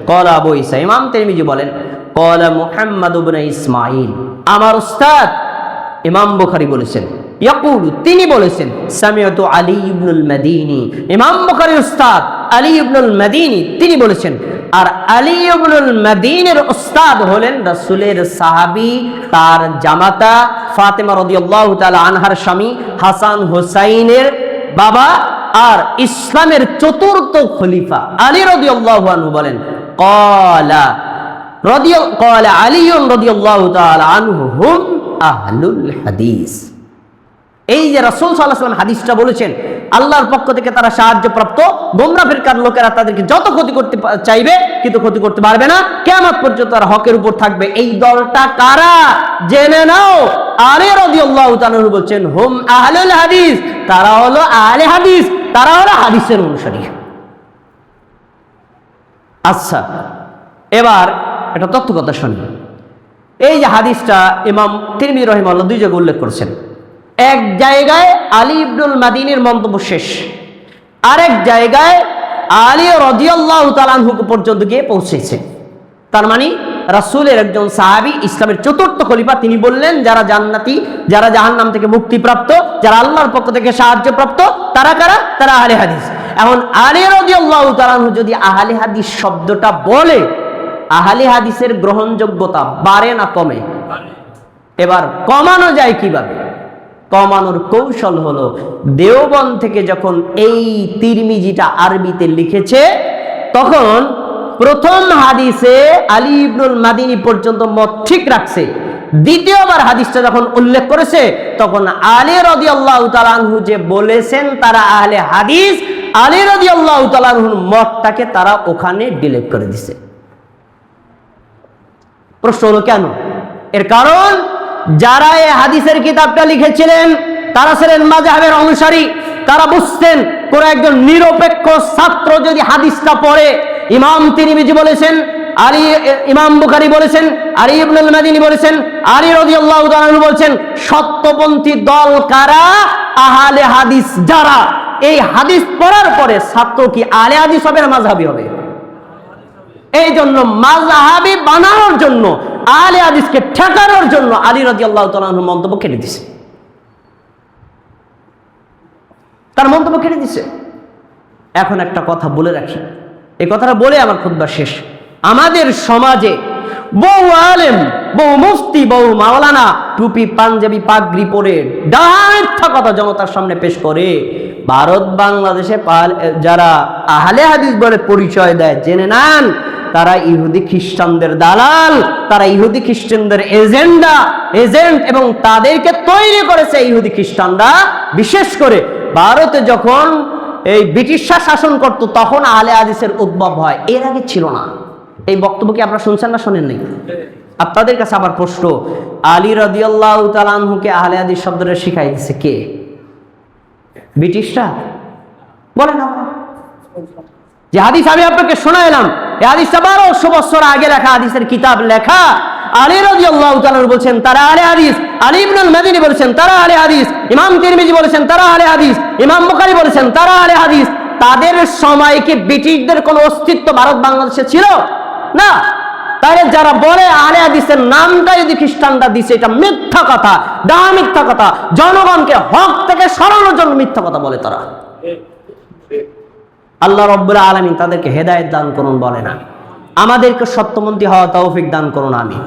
ক্বালা আবু ঈসা, ইমাম তিরমিজি বলেন, ক্বালা মুহাম্মদ ইবনে ইসমাঈল, আমার উস্তাদ ইমাম বুখারী বলেছেন, ইয়াকুলু, তিনি বলেছেন, সামিআতু আলী ইবনুল মাদিনী, ইমাম বুখারীর উস্তাদ আলী ইবনুল মাদিনী তিনি বলেছেন। আর আলী ইবনুল মাদিনীর উস্তাদ হলেন রাসূলের সাহাবী, তার জামাতা ফাতেমা রাদিয়াল্লাহু তাআলা আনহার স্বামী হাসান হুসাইনের বাবা আর ইসলামের চতুর্থ খলিফা আলী রাদিয়াল্লাহু আনহু বলেন, ক্বালা আলী রাদিয়াল্লাহু তাআলা আনহু হুম আহলুল হাদিস। এই যে রাসূল সাল্লাল্লাহু আলাইহি ওয়াসাল্লাম হাদিসটা বলেছেন, আল্লাহর পক্ষ থেকে তারা সাহায্যপ্রাপ্ত, গোমরা ফিরকার লোকেরা তাদেরকে যত ক্ষতি করতে চাইবে কিন্তু ক্ষতি করতে পারবে না, কিয়ামত পর্যন্ত তারা হকের উপর থাকবে। এই দলটা কারা জেনে নাও। আলী রাদিয়াল্লাহু তাআলা বলছেন হুম আহলুল হাদিস, তারা হলো আহলে হাদিস, তারা হলো হাদিসের অনুসারী। আচ্ছা, এবার এটা তথ্য কথা শুনি। এই যে হাদিসটা ইমাম তিরমিজি রাহিমাহুল্লাহ দুই জায়গায় উল্লেখ করেছেন। এক জায়গায় আলী ইবনুল মাদিনীর মন্তব্য শেষ, আরেক জায়গায় আলী রাদিয়াল্লাহু তাআলা আনহু পর্যন্ত গিয়ে পৌঁছেছে। তার মানে রাসূলের একজন সাহাবী, ইসলামের চতুর্থ খলিফা, তিনি বললেন যারা জান্নাতি, যারা জাহান্নাম থেকে মুক্তিপ্রাপ্ত, যারা আল্লাহর পক্ষ থেকে সাহায্যপ্রাপ্ত, তারা কারা? তারা আহলে হাদিস। এখন আলী রাদিয়াল্লাহু তাআলা আনহু যদি আহলে হাদিস শব্দটা বলে, আহলে হাদিসের গ্রহণযোগ্যতা বাড়ে না কমে? এবার কমানো যায় কিভাবে? কমানোর কৌশল হলো, দেওবন্দ থেকে যখন এই তিরমিজিটা আরবিতে লিখেছে তখন প্রথম হাদিসে আলী ইবনুল মাদিনী পর্যন্ত মত ঠিক রাখছে, দ্বিতীয়বার হাদিসটা যখন উল্লেখ করেছে তখন আলী রাদিয়াল্লাহু তাআলা আনহু যে বলেছেন তারা আহলে হাদিস, আলী রাদিয়াল্লাহু তাআলা আনহুর মতটাকে তারা ওখানে ডিলিট করে দিছে। প্রশ্ন হলো কেন? এর কারণ যারা এই হাদিসের কিতাবটা লিখেছিলেন তারা ছিলেন মাযহাবের অনুসারী, তারা বুঝতেন কোন একজন নিরপেক্ষ ছাত্র যদি হাদিসটা পড়ে, ইমাম তিরমিজি বলেছেন, ইমাম বুখারী বলেছেন, আলী ইবনুল মাদিনী বলেছেন, আলী রাদিয়াল্লাহু তাআলা আনহু বলেছেন, সত্যপন্থী দল কারা? আহলে হাদিস যারা। এই হাদিস পড়ার পরে ছাত্র কি আহলে হাদিস হবে না মাযহাবী হবে? এই জন্য মাযহাবী বানানোর জন্য, আহলে হাদিসকে ঠেকানোর জন্য আলী রাদিয়াল্লাহু তাআলা আনহু মন্তব্য কেটে দিয়েছে, তার মন্তব্য কেটে দিয়েছে। এখন একটা কথা বলে রাখি, এই কথাটা বলে আমার খুতবা শেষ। আমাদের সমাজে বহু আলেম, বহু মুফতি, বহু মাওলানা টুপি পাঞ্জাবি পাগড়ি পরে মিথ্যা কথা জনতার সামনে পেশ করে ভারত বাংলাদেশে যারা আহলে হাদিস বলে পরিচয় দেয়, জেনে নেন তারা ইহুদি খ্রিস্টানদের দালাল, তারা ইহুদি খ্রিস্টানদের এজেন্ট এবং তাদেরকে তৈরি করেছে ইহুদি খ্রিস্টানরা। বিশেষ করে ভারতে যখন এই ব্রিটিশরা শাসন করত তখন আহলে হাদিসের উদ্ভব হয়, এর আগে ছিল না। এই বক্তব্য কি আপনারা শুনছেন না শোনেন নাই? আপনাদের কাছে আবার প্রশ্ন, আলী রাদিয়াল্লাহু তাআলা আনহুকে আহলে হাদিস শব্দটা শিখাই দিয়েছে কে? ব্রিটিশরা? বলেন না। যে হাদিস আমি আপনাকে শোনাইলাম, এই হাদিসটা 1200 বছর আগে লেখা হাদিসের কিতাব লেখা। আলী রাদিয়াল্লাহু তাআলা বলেছেন তারা আহলে হাদিস, আলী ইবনুল মাদিনী বলেছেন তারা আহলে হাদিস, ইমাম তিরমিজি বলেছেন তারা আহলে হাদিস, ইমাম বুখারী বলেছেন তারা আহলে হাদিস। তাদের সময় কি ব্রিটিশদের কোনো অস্তিত্ব ভারত বাংলাদেশে ছিল? না। তাহলে যারা বলে আহলে হাদিসের নামটা যদি খ্রিস্টানরা দিছে, এটা মিথ্যা কথা, মিথ্যা কথা, জনগণকে হক থেকে সরানোর জন্য মিথ্যা কথা বলে তারা। আল্লাহ রাব্বুল আলামিন তাদেরকে হেদায়েত দান করুন বলে না, আমাদেরকে সত্যমন্ত্রী হওয়া তৌফিক দান করুন। আমি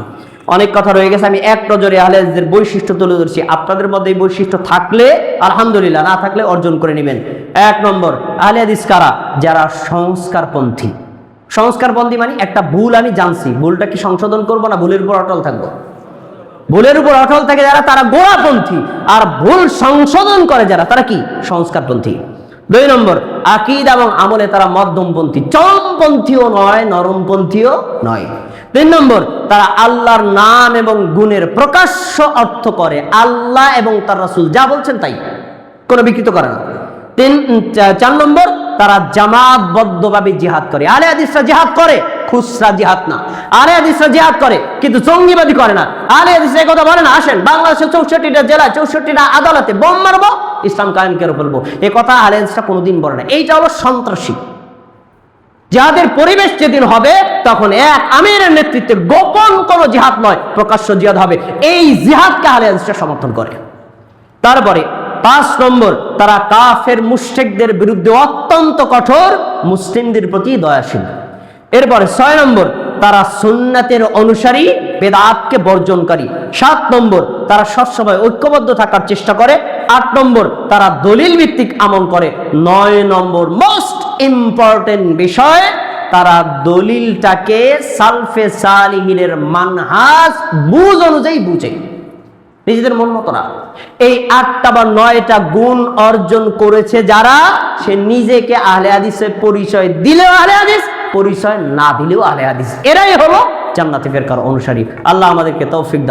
অনেক কথা রয়ে গেছে, আমি এক নজরে আহলে হাদিসের বৈশিষ্ট্য তুলে ধরছি। আপনাদের মধ্যে এই বৈশিষ্ট্য থাকলে আলহামদুলিল্লাহ, না থাকলে অর্জন করে নেবেন। 1 নম্বর, আহলে হাদিস কারা? যারা সংস্কারপন্থী। সংস্কারপন্থী মানে একটা ভুল আমি জানছি, ভুলটা কি সংশোধন করবো না ভুলের উপর অটল থাকবো? ভুলের উপর অটল থাকে যারা, তারা গোড়াপন্থী। আর ভুল সংশোধন করে যারা, তারা কি? সংস্কারপন্থী। 2 নম্বর, আকীদা এবং আমলে তারা মধ্যমপন্থী, চরমপন্থীও নয়, নরমপন্থীও নয়। 3 নম্বর, তারা আল্লাহর নাম এবং গুণের প্রকাশ্য অর্থ করে, আল্লাহ এবং তার রাসূল যা বলছেন তাই, কোনো বিকৃত করে না। 4 নম্বর, তারা জামাতবদ্ধভাবে জিহাদ করে। আহলে হাদিসরা জিহাদ করে, খুচরা জিহাদ না। আহলে হাদিসরা জিহাদ করে কিন্তু জঙ্গিবাদী করে না। আহলে হাদিস এই কথা বলে না, আসেন বাংলাদেশের 64টা জেলায় 64টা আদালতে বোম মারবো, ইসলাম কায়েম করে ফেলবো, এ কথা আহলে হাদিসরা কোনোদিন বলে না। এইটা হলো সন্ত্রাসী। জিহাদের পরিবেশ যেদিন হবে তখন এক আমিরের নেতৃত্বে গোপন কোনো জিহাদ নয়, প্রকাশ্য জিহাদ হবে। এই জিহাদকে আহলে হাদিসরা সমর্থন করে। তারপরে 5 নম্বর, তারা কাফের মুশরিকদের বিরুদ্ধে অত্যন্ত কঠোর, মুসলিমদের প্রতি দয়াশীল। এরপরে 6 নম্বর, তারা সুন্নাতের অনুসারী, বেদাতকে বর্জনকারী। 7 নম্বর, তারা সবসময় ঐক্যবদ্ধ থাকার চেষ্টা করে। 8 নম্বর, তারা দলিল ভিত্তিক আমল করে। 9 নম্বর, মোস্ট ইম্পর্টেন্ট বিষয়, তারা দলিলটাকে সালফে সালিহিনের মানহাজ বুঝ অনুযায়ী বুঝে, নিজেদের মন মতো না। এই 8টা বা 9টা গুণ অর্জন করেছে যারা, সে নিজেকে আহলে হাদিসের পরিচয় দিলেও আহলে হাদিস, পরিচয় না দিলেও আহলে হাদিস। এরাই হলো জান্নাতি ফেরকার অনুসারী। আল্লাহ আমাদেরকে তৌফিক দান।